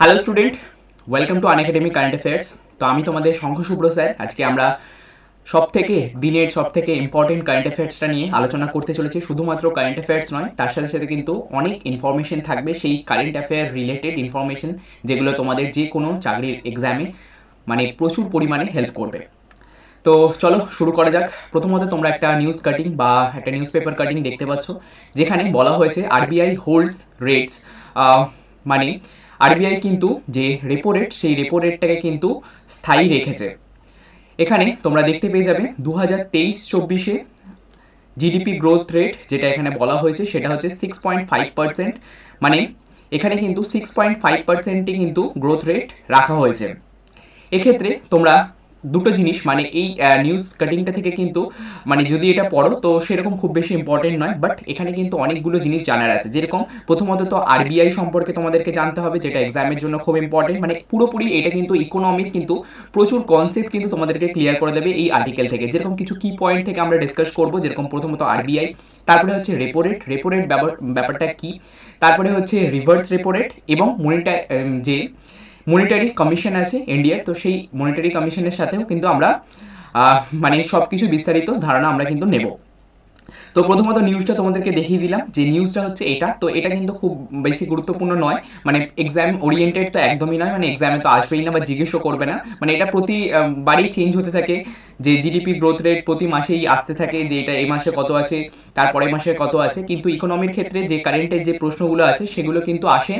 Hello student, welcome to Unacademy current affairs. তো আমি তোমাদের শঙ্খ শুভ্র স্যার। আজকে আমরা দিনের সব থেকে ইম্পর্টেন্ট কারেন্ট অ্যাফেয়ার্সটা নিয়ে আলোচনা করতে চলেছি। শুধুমাত্র কারেন্ট অ্যাফেয়ার্স নয়, তার সাথে সাথে কিন্তু অনেক ইনফরমেশন থাকবে, সেই কারেন্ট অ্যাফেয়ার রিলেটেড ইনফরমেশন, যেগুলো তোমাদের যে কোনো চাকরির এক্সামে মানে প্রচুর পরিমাণে হেল্প করবে। তো চলো শুরু করা যাক। প্রথমত তোমরা একটা নিউজ কাটিং বা একটা নিউজ পেপার কাটিং দেখতে পাচ্ছ, যেখানে বলা হয়েছে আরবিআই হোল্ডস রেটস, মানে আরবিআই কিন্তু যে রেপো রেট, সেই রেপো রেটটাকে কিন্তু স্থায়ী রেখেছে। এখানে তোমরা দেখতে পেয়ে যাবে 2023-24 জিডিপি গ্রোথ রেট যেটা এখানে বলা হয়েছে সেটা হচ্ছে 6.5%। মানে এখানে কিন্তু 6.5%ই কিন্তু গ্রোথ রেট রাখা হয়েছে। এক্ষেত্রে তোমরা দুটো জিনিস, মানে এই নিউজ কাটিংটা থেকে কিন্তু মানে যদি এটা পড়ো তো সেরকম খুব বেশি ইম্পর্টেন্ট নয়, বাট এখানে কিন্তু অনেকগুলো জিনিস জানার আছে। যেরকম প্রথমত তো আরবিআই সম্পর্কে তোমাদেরকে জানতে হবে, যেটা এক্সামের জন্য খুব ইম্পর্টেন্ট। মানে পুরোপুরি এটা কিন্তু ইকোনমির কিন্তু প্রচুর কনসেপ্ট কিন্তু তোমাদেরকে ক্লিয়ার করে দেবে এই আর্টিকেল থেকে। যেরকম কিছু কি পয়েন্ট থেকে আমরা ডিসকাস করবো, যেরকম প্রথমত আরবিআই, তারপরে হচ্ছে রেপো রেট, রেপো রেট ব্যাপারটা কি, তারপরে হচ্ছে রিভার্স রেপো রেট, এবং যে মনিটারি কমিশন আছে ইন্ডিয়ার, তো সেই মনিটারি কমিশনের সাথেও কিন্তু আমরা মানে সব কিছু বিস্তারিত ধারণা আমরা কিন্তু নেব। তো প্রথমত নিউজটা তোমাদেরকে দেখিয়ে দিলাম, যে নিউজটা হচ্ছে এটা। তো এটা কিন্তু খুব বেশি গুরুত্বপূর্ণ নয়, মানে এক্সাম ওরিয়েন্টেড তো একদমই নয়, মানে এক্সামে তো আসবেই না বা জিজ্ঞেসও করবে না। মানে এটা প্রতি বারেই চেঞ্জ হতে থাকে, যে জিডিপি গ্রোথ রেট প্রতি মাসেই আসতে থাকে, যে এটা এই মাসে কত আছে, তারপরের মাসে কত আছে। কিন্তু ইকোনমির ক্ষেত্রে যে কারেন্টের যে প্রশ্নগুলো আছে সেগুলো কিন্তু আসে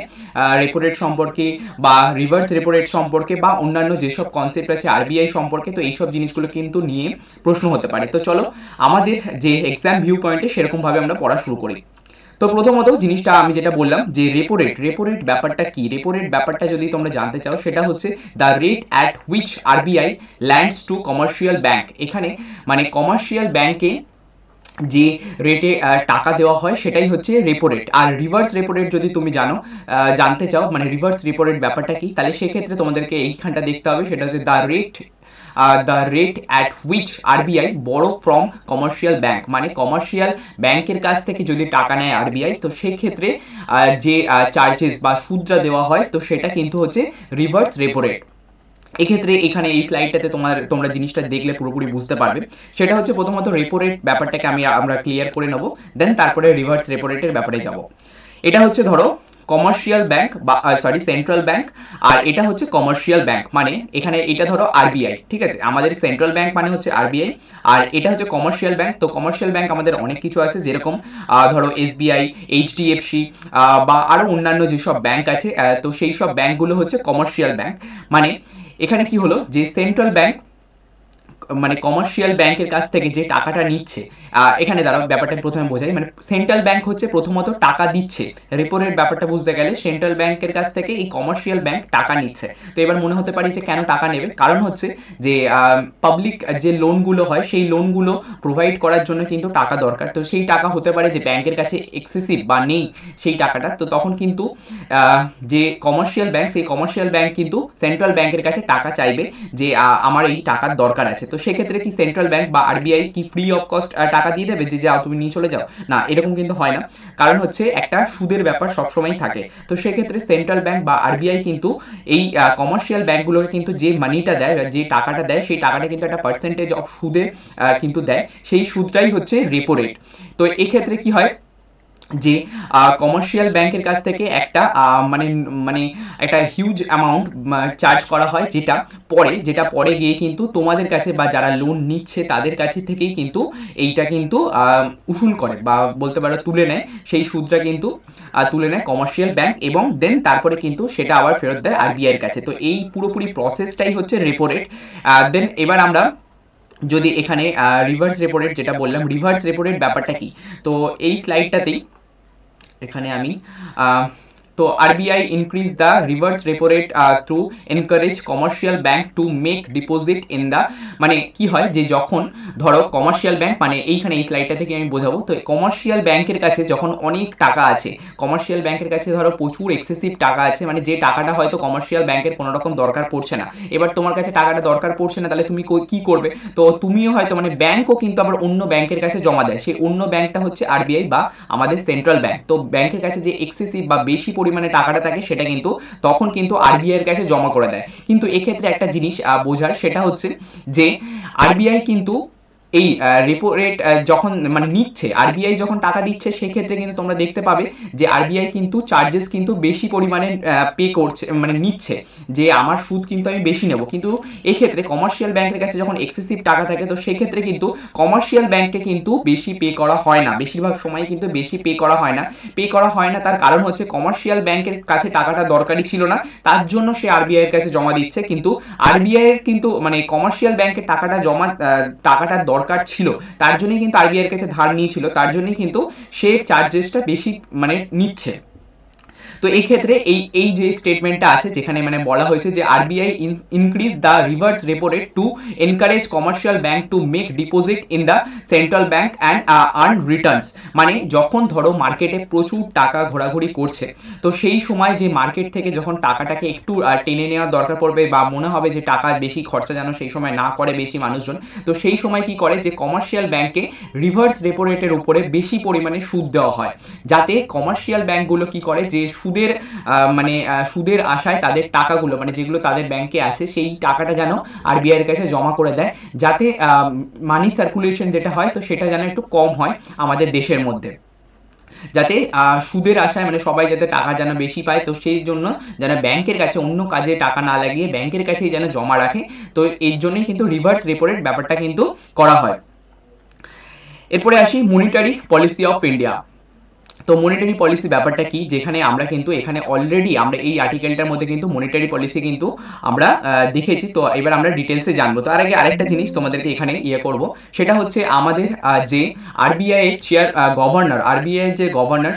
রেপো রেট সম্পর্কে বা রিভার্স রেপো রেট সম্পর্কে বা অন্যান্য যেসব কনসেপ্ট আছে আরবিআই সম্পর্কে। তো এইসব জিনিসগুলো কিন্তু নিয়ে প্রশ্ন হতে পারে। তো চলো আমাদের যে এক্সাম ভিউ পয়েন্টে সেরকমভাবে আমরা পড়া শুরু করি। তো প্রথমত জিনিসটা আমি যেটা বললাম, যে রেপো রেট, রেপো রেট ব্যাপারটা কি, রেপো রেট ব্যাপারটা যদি তোমরা জানতে চাও, সেটা হচ্ছে the rate at which RBI lends to commercial bank. এখানে মানে কমার্শিয়াল ব্যাংকে যে রেটে টাকা দেওয়া হয় সেটাই হচ্ছে রেপো রেট। আর রিভার্স রেপো রেট যদি তুমি জানতে চাও, মানে রিভার্স রেপো রেট ব্যাপারটা কি, তাহলে সেক্ষেত্রে তোমাদেরকে এইখানটা দেখতে হবে, সেটা হচ্ছে the rate at which RBI বড়ো ফ্রম কমার্শিয়াল ব্যাংক। মানে কমার্শিয়াল ব্যাংকের কাছ থেকে যদি টাকা নেয় আরবিআই, তো সেক্ষেত্রে যে চার্জেস বা সুদটা দেওয়া হয়, তো সেটা কিন্তু হচ্ছে রিভার্স রেপো রেট। এক্ষেত্রে এখানে এই স্লাইডটাতে তোমরা জিনিসটা দেখলে পুরোপুরি বুঝতে পারবে। সেটা হচ্ছে প্রথমত রেপো রেট ব্যাপারটাকে আমরা ক্লিয়ার করে নেব, দেন তারপরে রিভার্স রেপো রেটের ব্যাপারে যাব। এটা হচ্ছে ধরো কমার্শিয়াল ব্যাংক বা সরি সেন্ট্রাল ব্যাংক, আর এটা হচ্ছে কমার্শিয়াল ব্যাংক। মানে এখানে এটা ধরো আরবিআই, ঠিক আছে, আমাদের সেন্ট্রাল ব্যাংক মানে হচ্ছে আরবিআই, আর এটা হচ্ছে কমার্শিয়াল ব্যাংক। তো কমার্শিয়াল ব্যাংক আমাদের অনেক কিছু আছে, যেরকম ধরো এসবিআই, এইচডিএফসি বা আরো অন্যান্য যেসব ব্যাংক আছে, তো সেই সব ব্যাংকগুলো হচ্ছে কমার্শিয়াল ব্যাংক। মানে এখানে কি হলো, যে সেন্ট্রাল ব্যাংক মানে কমার্শিয়াল ব্যাংকের কাছ থেকে যে টাকাটা নিচ্ছে, এখানে দাঁড়াও ব্যাপারটা প্রথমে বোঝাই। মানে সেন্ট্রাল ব্যাংক হচ্ছে প্রথমত টাকা দিচ্ছে, রেপো রেট ব্যাপারটা বুঝতে গেলে সেন্ট্রাল ব্যাংকের কাছ থেকে এই কমার্শিয়াল ব্যাংক টাকা নিচ্ছে। তো এবার মনে হতে পারে যে কেন টাকা নেবে, কারণ হচ্ছে যে পাবলিক যে লোনগুলো হয় সেই লোনগুলো প্রোভাইড করার জন্য কিন্তু টাকা দরকার। তো সেই টাকা হতে পারে যে ব্যাংকের কাছে এক্সেসিভ বা নেই সেই টাকাটা, তো তখন কিন্তু যে কমার্শিয়াল ব্যাংক, সেই কমার্শিয়াল ব্যাংক কিন্তু সেন্ট্রাল ব্যাংকের কাছে টাকা চাইবে, যে আমার এই টাকার দরকার আছে। তো সেক্ষেত্রে কি সেন্ট্রাল ব্যাংক বা আরবিআই কি ফ্রি অফ কস্ট টাকা দিয়ে দেবে, যে যাও তুমি নিয়ে চলে যাও? না, এরকম কিন্তু হয় না, কারণ হচ্ছে একটা সুদের ব্যাপার সবসময় থাকে। তো সেক্ষেত্রে সেন্ট্রাল ব্যাংক বা আরবিআই কিন্তু এই কমার্শিয়াল ব্যাংকগুলোকে কিন্তু যে মানিটা দেয়, যে টাকাটা দেয়, সেই টাকাটা কিন্তু একটা পার্সেন্টেজ অফ সুদে কিন্তু দেয়, সেই সুদটাই হচ্ছে রেপো রেট। তো এক্ষেত্রে কি হয়, যে কমার্শিয়াল ব্যাংকের কাছ থেকে একটা মানে মানে একটা হিউজ অ্যামাউন্ট চার্জ করা হয়, যেটা পরে গিয়ে কিন্তু তোমাদের কাছে বা যারা লোন নিচ্ছে তাদের কাছে থেকেই কিন্তু এইটা কিন্তু উসুল করে বা বলতে পারো তুলে নেয়। সেই সুদটা কিন্তু তুলে নেয় কমার্শিয়াল ব্যাংক, এবং দেন তারপরে কিন্তু সেটা আবার ফেরত দেয় আরবিআই এর কাছে। তো এই পুরোপুরি প্রসেসটাই হচ্ছে রেপো রেট। দেন এবার আমরা যদি এখানে রিভার্স রেপো রেট যেটা বললাম, রিভার্স রেপো রেট ব্যাপারটা কি, তো এই স্লাইডটাতেই এখানে আমি তো RBI increase the reverse repo rate to encourage commercial bank to make deposit in the, মানে কি হয়, যে যখন ধরো কমার্শিয়াল ব্যাংক, মানে এইখানে এই স্লাইডটা থেকে আমি বোঝাবো। তো কমার্শিয়াল ব্যাংকের কাছে যখন অনেক টাকা আছে, কমার্শিয়াল ব্যাংকের কাছে ধরো প্রচুর এক্সেসিভ টাকা আছে, মানে যে টাকাটা হয়তো কমার্শিয়াল ব্যাংকের কোনো রকম দরকার পড়ছে না। এবার তোমার কাছে টাকাটা দরকার পড়ছে না, তাহলে তুমি কি করবে? তো তুমিও হয়তো, মানে ব্যাংকও কিন্তু আবার অন্য ব্যাংকের কাছে জমা দেয়, সেই অন্য ব্যাংকটা হচ্ছে আরবিআই বা আমাদের সেন্ট্রাল ব্যাংক। তো ব্যাংকের কাছে যে এক্সেসিভ বা বেশি পরিমাণে টাকাটা থাকে সেটা কিন্তু তখন কিন্তু আরবিআই এর কাছে জমা করে দেয়। কিন্তু এক্ষেত্রে একটা জিনিস বোঝার, সেটা হচ্ছে যে আরবিআই কিন্তু এই রেপো রেট যখন মানে নিচ্ছে, আরবিআই যখন টাকা দিচ্ছে সেক্ষেত্রে কিন্তু তোমরা দেখতে পাবে যে আরবিআই কিন্তু চার্জেস কিন্তু বেশি পরিমাণে পে করছে, মানে নিচ্ছে, যে আমার সুদ কিন্তু আমি বেশি নেব। কিন্তু এক্ষেত্রে কমার্শিয়াল ব্যাংকের কাছে যখন এক্সেসিভ টাকা থাকে তো সেক্ষেত্রে কিন্তু কমার্শিয়াল ব্যাংকে কিন্তু বেশি পে করা হয় না, বেশিরভাগ সময় কিন্তু বেশি পে করা হয় না। তার কারণ হচ্ছে কমার্শিয়াল ব্যাংকের কাছে টাকাটা দরকারই ছিল না, তার জন্য সে আরবিআই এর কাছে জমা দিচ্ছে। কিন্তু আরবিআই এর কিন্তু মানে কমার্শিয়াল ব্যাংকের টাকাটা দরকার ছিল, তার জন্যই কিন্তু আরবিআই এর কাছে ধার নিয়েছিল, তার জন্যই কিন্তু সে চার্জেসটা বেশি মানে নিচ্ছে। তো এই ক্ষেত্রে এই যে স্টেটমেন্টটা আছে যেখানে মানে বলা হয়েছে যে RBI increase the reverse repo rate to encourage commercial bank to make deposit in the central bank and earn returns. মানে যখন ধরো মার্কেটে প্রচুর টাকা ঘোরাঘুরি করছে, তো সেই সময় যে মার্কেট থেকে যখন টাকাটাকে একটু টেনে নেওয়ার দরকার পড়বে বা মনে হবে যে টাকা বেশি খরচা যেন সেই সময় না করে বেশি মানুষজন, তো সেই সময় কি করে যে কমার্শিয়াল ব্যাংকে রিভার্স রেপো রেটের উপরে বেশি পরিমাণে সুদ দেওয়া হয়, যাতে কমার্শিয়াল ব্যাংকগুলো কি করে যে সুদের আশায় তাদের টাকাগুলো মানে যেগুলো তাদের ব্যাংকে আছে সেই টাকাটা যেন আরবিআই এর কাছে জমা করে দেয়, যাতে মানি সার্কুলেশন যেটা হয় তো সেটা যেন একটু কম হয় আমাদের দেশের মধ্যে, যাতে সুদের আশায় মানে সবাই যাতে টাকা যেন বেশি পায়, তো সেই জন্য যেন ব্যাংকের কাছে অন্য কাজে টাকা না লাগিয়ে ব্যাংকের কাছেই যেন জমা রাখে। তো এর জন্যই কিন্তু রিভার্স রেপো রেট ব্যাপারটা কিন্তু করা হয়। এরপরে আসি মনিটারি পলিসি অফ ইন্ডিয়া। তো মনিটারি পলিসি ব্যাপারটা কি, যেখানে আমরা কিন্তু এখানে অলরেডি আমরা এই আর্টিকেলটার মধ্যে কিন্তু মনিটারি পলিসি কিন্তু আমরা দেখেছি। তো এবার আমরা ডিটেলসে জানবো। তার আগে আরেকটা জিনিস তোমাদেরকে এখানে করব, সেটা হচ্ছে আমাদের যে আরবিআই এর গভর্নর, আরবিআই এর যে গভর্নর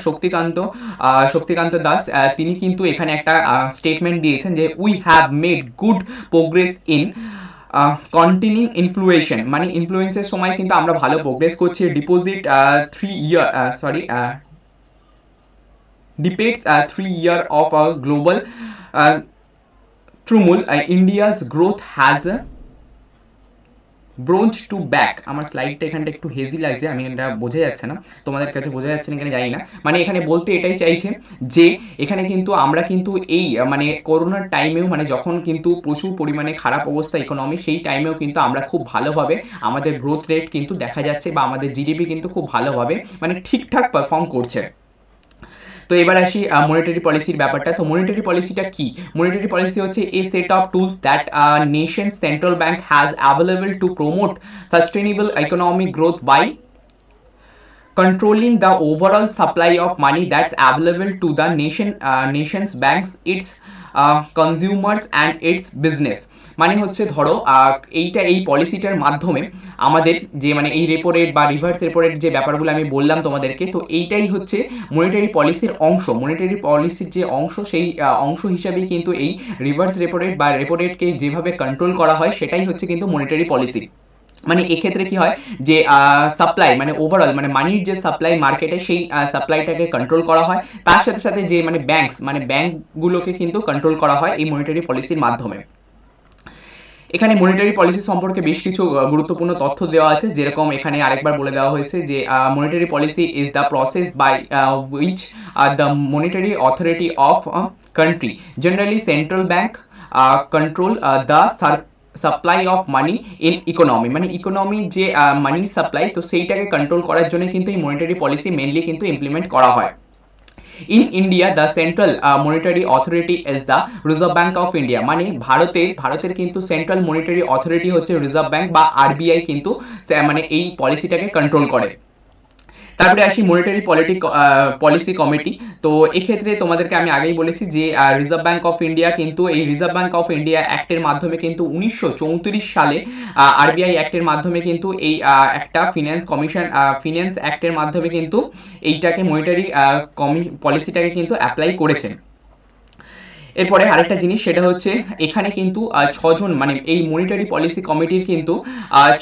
শক্তিকান্ত দাস, তিনি কিন্তু এখানে একটা স্টেটমেন্ট দিয়েছেন যে we have made good progress in continue ইনফ্লুয়েশন, মানে ইনফ্লুয়েন্সের সময় কিন্তু আমরা ভালো প্রোগ্রেস করছি। Deposit 3 year of a global turmoil, India's growth has bronze to back. আমার স্লাইডটা এখানটা একটু হেজি লাগছে, আমি এটা বোঝা যাচ্ছে না, তোমাদের কাছে বোঝা যাচ্ছে না এখানে জানি না। মানে এখানে বলতে এটাই চাইছে যে এখানে কিন্তু আমরা কিন্তু এই মানে করোনার টাইমেও মানে যখন কিন্তু প্রচুর পরিমাণে খারাপ অবস্থা ইকোনমি, সেই টাইমেও কিন্তু আমরা খুব ভালোভাবে আমাদের গ্রোথ রেট কিন্তু দেখা যাচ্ছে বা আমাদের জিডিপি কিন্তু খুব ভালোভাবে মানে ঠিকঠাক পারফর্ম করছে। তো এবার আসি মনিটারি পলিসির ব্যাপারটা। তো মনিটারি পলিসিটা কি? মনিটারি পলিসি হচ্ছে a set of tools that nation central bank has available to promote sustainable economic growth by controlling the overall supply of money that's available to the nation's banks, its consumers and its business। মানে হচ্ছে ধরো এই পলিসিটার মাধ্যমে আমাদের যে মানে এই repo rate বা রিভার্স রেপো রেট যে ব্যাপারগুলো আমি বললাম তোমাদেরকে, তো এইটাই হচ্ছে মনিটারি পলিসির অংশ। মনিটারি পলিসির যে অংশ, সেই অংশ হিসাবেই কিন্তু এই রিভার্স রেপো রেট বা রেপো রেটকে যেভাবে কন্ট্রোল করা হয় সেটাই হচ্ছে কিন্তু মনিটারি পলিসি। মানে এক্ষেত্রে কি হয় যে সাপ্লাই মানে ওভারঅল মানে মানির যে সাপ্লাই মার্কেটে, সেই সাপ্লাইটাকে কন্ট্রোল করা হয়, তার সাথে সাথে যে মানে ব্যাংকগুলোকে কিন্তু কন্ট্রোল করা হয় এই মনিটারি পলিসির মাধ্যমে। এখানে মনিটারি পলিসি সম্পর্কে বেশ কিছু গুরুত্বপূর্ণ তথ্য দেওয়া আছে, যেরকম এখানে আরেকবার বলে দেওয়া হয়েছে যে monetary policy is the process by which the monetary authority of country generally central bank control the supply of money in economy. মানে ইকোনমি যে মানির সাপ্লাই, তো সেইটাকে কন্ট্রোল করার জন্য কিন্তু এই মনিটারি পলিসি মেনলি কিন্তু ইমপ্লিমেন্ট করা হয়। In India the central monetary authority is the reserve bank of India. মানে ভারতের কিন্তু সেন্ট্রাল মনিটারি অথরিটি হচ্ছে রিজার্ভ ব্যাংক বা আরবিআই, কিন্তু মানে এই পলিসিটাকে কন্ট্রোল করে। তারপরে আসি মনিটারি পলিসি কমিটি। তো এক্ষেত্রে তোমাদেরকে আমি আগেই বলেছি যে রিজার্ভ ব্যাংক অফ ইন্ডিয়া কিন্তু এই রিজার্ভ ব্যাংক অফ ইন্ডিয়া অ্যাক্টের মাধ্যমে কিন্তু 1934 সালে আরবিআই অ্যাক্টের মাধ্যমে কিন্তু এই একটা ফিন্যান্স অ্যাক্টের মাধ্যমে কিন্তু এইটাকে মনিটারি পলিসিটাকে কিন্তু অ্যাপ্লাই করেছেন। এরপরে আরেকটা জিনিস সেটা হচ্ছে এখানে কিন্তু ছজন মানে এই মনিটারি পলিসি কমিটির কিন্তু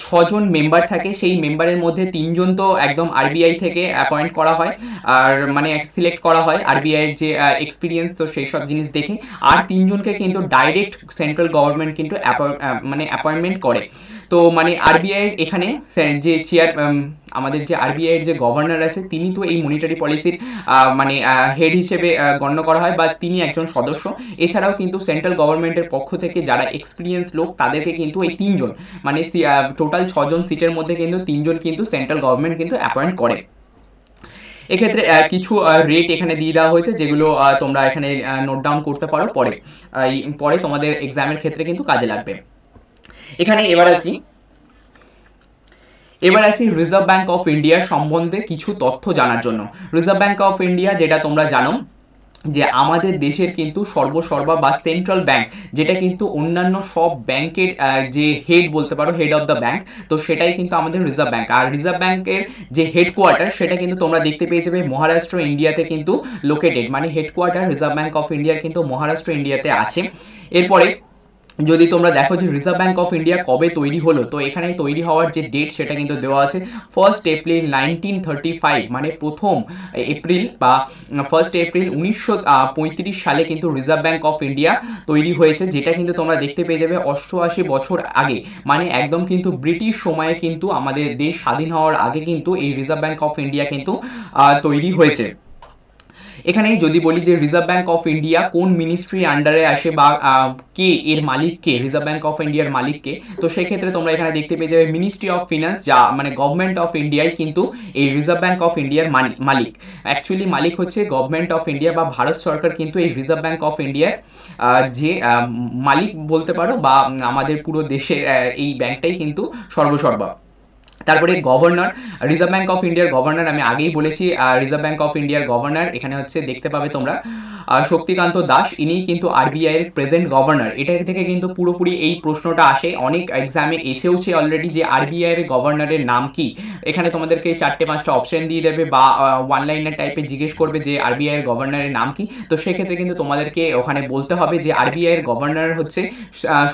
ছজন মেম্বার থাকে, সেই মেম্বারের মধ্যে তিনজন তো একদম আরবিআই থেকে অ্যাপয়েন্ট করা হয়, আর মানে সিলেক্ট করা হয় আরবিআই এর যে এক্সপিরিয়েন্স, তো সেই সব জিনিস দেখে। আর তিনজনকে কিন্তু ডাইরেক্ট সেন্ট্রাল গভর্নমেন্ট কিন্তু মানে অ্যাপয়েন্টমেন্ট করে। তো মানে আরবিআই এখানে যে চেয়ার আমাদের যে আরবিআই এর যে গভর্নর আছে তিনি তো এই মনিটারি পলিসির মানে হেড হিসেবে গণ্য করা হয়, বা তিনি একজন সদস্য। এছাড়াও কিন্তু সেন্ট্রাল গভর্নমেন্টের পক্ষ থেকে যারা এক্সপিরিয়েন্স লোক তাদেরকে কিন্তু এই তিনজন মানে টোটাল ছজন সিটের মধ্যে কিন্তু তিনজন কিন্তু সেন্ট্রাল গভর্নমেন্ট কিন্তু অ্যাপয়েন্ট করে। এক্ষেত্রে কিছু রেট এখানে দিয়ে দেওয়া হয়েছে, যেগুলো তোমরা এখানে নোট ডাউন করতে পারো, পরে তোমাদের এক্সামের ক্ষেত্রে কিন্তু কাজে লাগবে। এখানে এবার আসি রিজার্ভ ব্যাংক অফ ইন্ডিয়ার সম্বন্ধে কিছু তথ্য জানার জন্য। রিজার্ভ ব্যাংক অফ ইন্ডিয়া, যেটা তোমরা জানো যে আমাদের দেশের কিন্তু সর্বসর্বা বা সেন্ট্রাল ব্যাংক, যেটা কিন্তু অন্যান্য সব ব্যাংকের যে হেড বলতে পারো, হেড অফ দ্য ব্যাংক, তো সেটাই কিন্তু আমাদের রিজার্ভ ব্যাংক। আর রিজার্ভ ব্যাংকের যে হেডকোয়ার্টার সেটা কিন্তু তোমরা দেখতে পেয়ে যাবে মহারাষ্ট্র ইন্ডিয়াতে কিন্তু লোকেটেড, মানে হেডকোয়ার্টার রিজার্ভ ব্যাংক অফ ইন্ডিয়ার কিন্তু মহারাষ্ট্র ইন্ডিয়াতে আছে। এরপরে যদি তোমরা দেখো যে রিজার্ভ ব্যাংক অফ ইন্ডিয়া কবে তৈরি হলো, তো এখানে তৈরি হওয়ার যে ডেট সেটা কিন্তু দেওয়া আছে 1 এপ্রিল 1935, মানে প্রথম এপ্রিল বা 1 এপ্রিল 1935 সালে কিন্তু রিজার্ভ ব্যাংক অফ ইন্ডিয়া তৈরি হয়েছে, যেটা কিন্তু তোমরা দেখতে পেয়ে যাবে 88 বছর আগে, মানে একদম কিন্তু ব্রিটিশ সময়ে কিন্তু আমাদের দেশ স্বাধীন হওয়ার আগে কিন্তু এই রিজার্ভ ব্যাংক অফ ইন্ডিয়া কিন্তু তৈরি হয়েছে। এখানে যদি বলি যে রিজার্ভ ব্যাংক অফ ইন্ডিয়া কোন মিনিস্ট্রির আন্ডারে আসে বা কে এর মালিক, কে রিজার্ভ ব্যাংক অফ ইন্ডিয়ার মালিক কে, তো সেক্ষেত্রে তোমরা এখানে দেখতে পেয়ে যাবে মিনিস্ট্রি অফ ফিনান্স, যা মানে গভর্নমেন্ট অফ ইন্ডিয়ায় কিন্তু এই রিজার্ভ ব্যাংক অফ ইন্ডিয়ার মালিক। অ্যাকচুয়ালি মালিক হচ্ছে গভর্নমেন্ট অফ ইন্ডিয়া বা ভারত সরকার, কিন্তু এই রিজার্ভ ব্যাংক অফ ইন্ডিয়ার যে মালিক বলতে পারো, বা আমাদের পুরো দেশের এই ব্যাংকটাই কিন্তু সর্বসর্বা। তারপরে গভর্নর, রিজার্ভ ব্যাংক অফ ইন্ডিয়ার গভর্নর আমি আগেই বলেছি, রিজার্ভ ব্যাংক অফ ইন্ডিয়ার গভর্নর এখানে হচ্ছে দেখতে পাবে তোমরা শক্তিকান্ত দাস, ইনি কিন্তু আরবিআই এর প্রেজেন্ট গভর্নর। এটা থেকে কিন্তু পুরোপুরি এই প্রশ্নটা আসে, অনেক এক্সামে এসেওছে অলরেডি, যে আরবিআই এর গভর্নরের নাম কি। এখানে তোমাদেরকে 4-5টা অপশন দিয়ে দেবে, বা ওয়ান লাইনার টাইপের জিজ্ঞেস করবে যে আরবিআই এর গভর্নরের নাম কি, তো সেক্ষেত্রে কিন্তু তোমাদেরকে ওখানে বলতে হবে যে আরবিআই এর গভর্নর হচ্ছে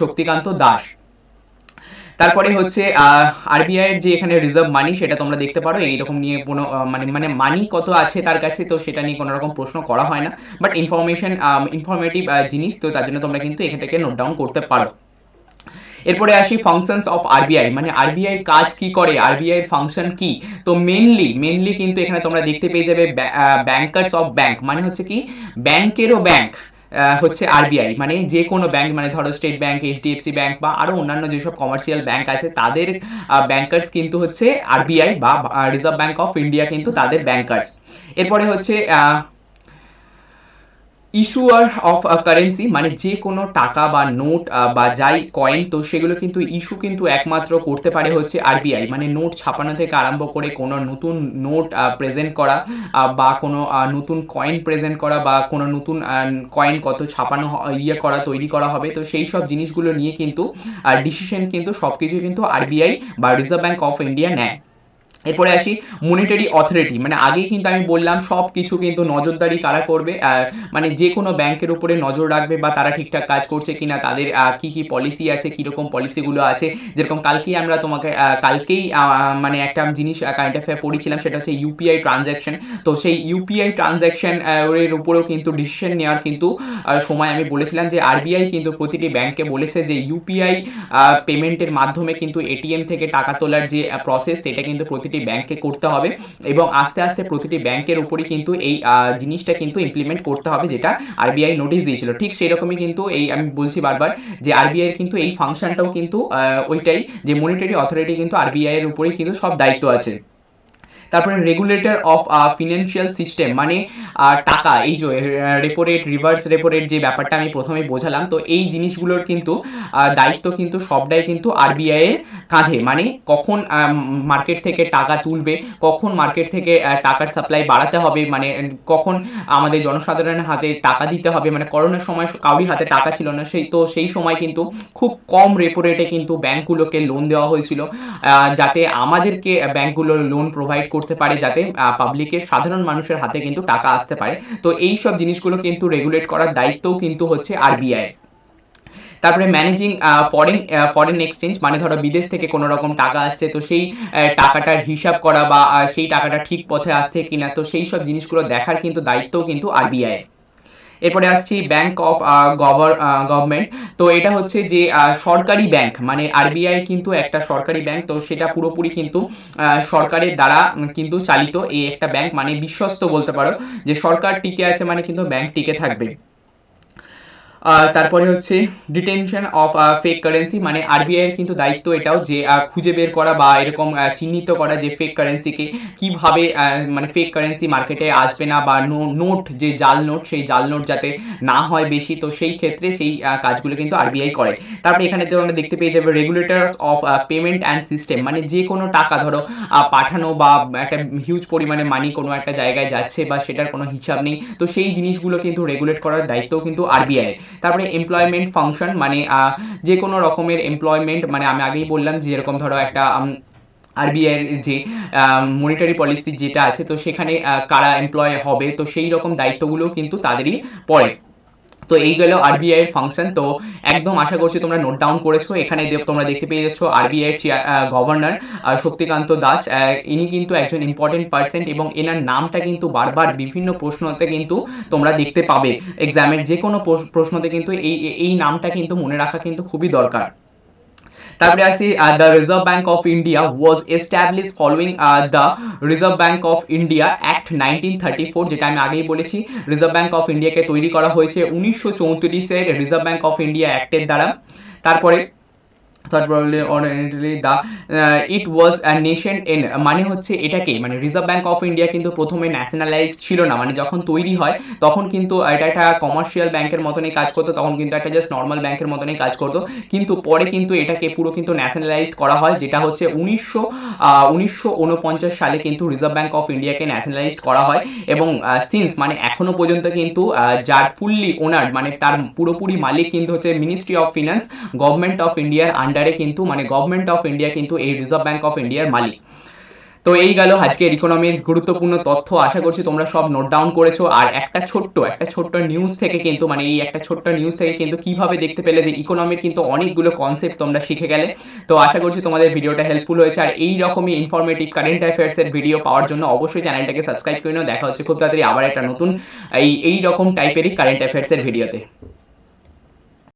শক্তিকান্ত দাস। তারপরে হচ্ছে আরবিআই এর যে এখানে রিজার্ভ মানি সেটা তোমরা দেখতে পারো, এইরকম নিয়ে কোনো মানে মানি কত আছে তার কাছে, তো সেটা নিয়ে কোনো রকম প্রশ্ন করা হয় না, বাট ইনফরমেটিভ জিনিস, তো তার জন্য তোমরা কিন্তু এখান থেকে নোট ডাউন করতে পারো। এরপরে আসি ফাংশনস অফ আরবিআই, মানে আরবিআই কাজ কি করে, আরবিআই এর ফাংশন কি। তো মেইনলি কিন্তু এখানে তোমরা দেখতে পেয়ে যাবে ব্যাংকার্স অফ ব্যাংক, মানে হচ্ছে কি ব্যাংকেরও ব্যাংক হচ্ছে আরবিআই, মানে যে কোনো ব্যাংক, মানে ধরো স্টেট ব্যাংক, এইচডিএফসি ব্যাংক বা আরো অন্যান্য যেসব কমার্শিয়াল ব্যাংক আছে তাদের ব্যাংকার্স কিন্তু হচ্ছে আরবিআই বা রিজার্ভ ব্যাংক অফ ইন্ডিয়া কিন্তু তাদের ব্যাংকার্স। এরপরে হচ্ছে ইস্যুয়ার অফ কারেন্সি, মানে যে কোনো টাকা বা নোট বা যাই কয়েন, তো সেগুলো কিন্তু ইস্যু কিন্তু একমাত্র করতে পারে হচ্ছে আরবিআই, মানে নোট ছাপানো থেকে আরম্ভ করে কোনো নতুন নোট প্রেজেন্ট করা, বা কোনো নতুন কয়েন প্রেজেন্ট করা, বা কোনো নতুন কয়েন কত ছাপানো করা তৈরি করা হবে, তো সেই সব জিনিসগুলো নিয়ে কিন্তু ডিসিশন কিন্তু সবকিছু কিন্তু আরবিআই বা রিজার্ভ ব্যাংক অফ ইন্ডিয়া নেয়। এরপরে আসি মনিটারি অথরিটি, মানে আগেই কিন্তু আমি বললাম সব কিছু কিন্তু নজরদারি কারা করবে, মানে যে কোনো ব্যাংকের উপরে নজর রাখবে বা তারা ঠিকঠাক কাজ করছে কিনা, তাদের কি কি পলিসি আছে, কিরকম পলিসিগুলো আছে। যেরকম কালকেই আমরা তোমাকে মানে একটা জিনিস কারেন্ট অ্যাফেয়ার পড়েছিলাম, সেটা হচ্ছে ইউপিআই ট্রানজ্যাকশন। তো সেই ইউপিআই ট্রানজ্যাকশন এর উপরেও কিন্তু ডিসিশন নেওয়ার কিন্তু সময় আমি বলেছিলাম যে আরবিআই কিন্তু প্রতিটি ব্যাংককে বলেছে যে ইউপিআই পেমেন্টের মাধ্যমে কিন্তু এটিএম থেকে টাকা তোলার যে প্রসেস, সেটা কিন্তু প্রতিটি ব্যাংকে করতে হবে, এবং আস্তে আস্তে প্রতিটি ব্যাংকের উপরই কিন্তু এই জিনিসটা কিন্তু ইমপ্লিমেন্ট করতে হবে, যেটা আরবিআই নোটিশ দিয়েছিল। ঠিক সেই রকমই কিন্তু এই আমি বলছি বারবার যে আরবিআই কিন্তু এই ফাংশনটাও কিন্তু ওইটাই, যে মনিটারি অথরিটি কিন্তু আরবিআই এর উপরেই কিন্তু সব দায়িত্ব আছে। তারপরে রেগুলেটর অফ ফিনান্সিয়াল সিস্টেম, মানে টাকা, এই যে repo rate, reverse repo rate, যে ব্যাপারটা আমি প্রথমে বোঝালাম, তো এই জিনিসগুলোর কিন্তু দায়িত্ব কিন্তু সবটাই কিন্তু আরবিআই এর কাঁধে, মানে কখন মার্কেট থেকে টাকা তুলবে, কখন মার্কেট থেকে টাকার সাপ্লাই বাড়াতে হবে, মানে কখন আমাদের জনসাধারণের হাতে টাকা দিতে হবে, মানে করোনার সময় কাউরি হাতে টাকা ছিল না, সেই সময় কিন্তু খুব কম রেপো রেটে কিন্তু ব্যাংকগুলোকে লোন দেওয়া হয়েছিল, যাতে আমাদেরকে ব্যাংকগুলো লোন প্রোভাইড করতে পারে, যাতে পাবলিকের সাধারণ মানুষের হাতে কিন্তু টাকা আসতে পারে। তো এই সব জিনিসগুলো কিন্তু রেগুলেট করার দায়িত্বও কিন্তু হচ্ছে আরবিআই। তারপরে ম্যানেজিং ফরেন এক্সচেঞ্জ, মানে ধরো বিদেশ থেকে কোনো রকম টাকা আসছে, তো সেই টাকাটার হিসাব করা বা সেই টাকাটা ঠিক পথে আসছে কিনা, তো সেই সব জিনিসগুলো দেখার কিন্তু দায়িত্বও কিন্তু আরবিআই। এরপরে আসছি ব্যাংক অফ গভর্নমেন্ট। তো এটা হচ্ছে যে সরকারি ব্যাংক, মানে আরবিআই কিন্তু একটা সরকারি ব্যাংক, তো সেটা পুরোপুরি কিন্তু সরকারের দ্বারা কিন্তু চালিত এই একটা ব্যাংক, মানে বিশ্বস্ত বলতে পারো, যে সরকার টিকে আছে মানে কিন্তু ব্যাংক টিকে থাকবে। তারপরে হচ্ছে ডিটেনশন অফ ফেক কারেন্সি, মানে আরবিআই এর কিন্তু দায়িত্ব এটাও যে খুঁজে বের করা বা এরকম চিহ্নিত করা যে ফেক কারেন্সিকে কিভাবে মানে ফেক কারেন্সি মার্কেটে আসবে না, বা নোট যে জাল নোট, সেই জাল নোট যাতে না হয় বেশি, তো সেই ক্ষেত্রে সেই কাজগুলো কিন্তু আরবিআই করে। তারপরে এখানে তো আমরা দেখতে পেয়ে যাবে regulator of payment and system, মানে যে কোনো টাকা ধরো পাঠানো বা একটা হিউজ পরিমাণে মানি কোনো একটা জায়গায় যাচ্ছে বা সেটার কোনো হিসাব নেই, তো সেই জিনিসগুলো কিন্তু রেগুলেট করার দায়িত্বও কিন্তু আরবিআই। তারপরে এমপ্লয়মেন্ট ফাংশন, মানে যে কোনো রকমের এমপ্লয়মেন্ট, মানে আমি আগেই বললাম যে যেরকম ধরো একটা আরবিআই এর যে মনিটারি পলিসি যেটা আছে, তো সেখানে কারা এমপ্লয় হবে, তো সেই রকম দায়িত্বগুলো কিন্তু তাদেরই পড়ে। তো এই গেল আরবিআই এর ফাংশন। তো একদম আশা করছি তোমরা নোট ডাউন করেছো। এখানে তোমরা দেখতে পেয়ে যাচ্ছ আরবিআই এর গভর্নর শক্তিকান্ত দাস, ইনি কিন্তু একজন ইম্পর্টেন্ট পার্সন, এবং এনার নামটা কিন্তু বারবার বিভিন্ন প্রশ্নতে কিন্তু তোমরা দেখতে পাবে। এক্সামের যে কোনো প্রশ্নতে কিন্তু এই নামটা কিন্তু মনে রাখা কিন্তু খুবই দরকার। তারপরে আসি the reserve bank of India was establish following the reserve bank of India act 1934, যেটা আমি আগেই বলেছি। রিজার্ভ ব্যাংক অফ ইন্ডিয়াকে তৈরি করা হয়েছে 1934 এর রিজার্ভ ব্যাংক অফ ইন্ডিয়া অ্যাক্টের দ্বারা। তারপরে ইট ওয়াজ আ নেশন ইন, মানে হচ্ছে এটাকে, মানে রিজার্ভ ব্যাংক অফ ইন্ডিয়া কিন্তু প্রথমে ন্যাশনালাইজ ছিল না, মানে যখন তৈরি হয় তখন কিন্তু এটা একটা কমার্শিয়াল ব্যাংকের মতনই কাজ করতো, তখন কিন্তু একটা জাস্ট নর্মাল ব্যাংকের মতনই কাজ করতো। কিন্তু পরে কিন্তু এটাকে পুরো কিন্তু ন্যাশনালাইজ করা হয়, যেটা হচ্ছে 1949 সালে কিন্তু রিজার্ভ ব্যাংক অফ ইন্ডিয়াকে ন্যাশনালাইজ করা হয়। এবং সিন্স, মানে এখনো পর্যন্ত কিন্তু যার ফুললি ওনার, মানে তার পুরোপুরি মালিক কিন্তু হচ্ছে ministry of finance, government of ইন্ডিয়ার আন্ডারে কিন্তু, মানে গভর্নমেন্ট অফ ইন্ডিয়া কিন্তু এই রিজার্ভ ব্যাংক অফ ইন্ডিয়ার মালিক। তো এই গেল আজকের ইকোনমির গুরুত্বপূর্ণ তথ্য। আশা করছি তোমরা সব নোট ডাউন করেছো। আর একটা ছোট্ট নিউজ থেকে কিন্তু, মানে এই একটা ছোট্ট নিউজ থেকে কিন্তু কিভাবে দেখতে পেলে যে ইকোনমির কিন্তু অনেকগুলো কনসেপ্ট তোমরা শিখে গেলে। তো আশা করছি তোমাদের ভিডিওটা হেল্পফুল হয়েছে। আর এই রকমই ইনফরমেটিভ কারেন্ট অ্যাফেয়ার্স এর ভিডিও পাওয়ার জন্য অবশ্যই চ্যানেলটাকে সাবস্ক্রাইব করে নাও। দেখা হচ্ছে খুব তাড়াতাড়ি আবার একটা নতুন এই রকম টাইপেরই কারেন্ট অ্যাফেয়ার্স এর ভিডিওতে।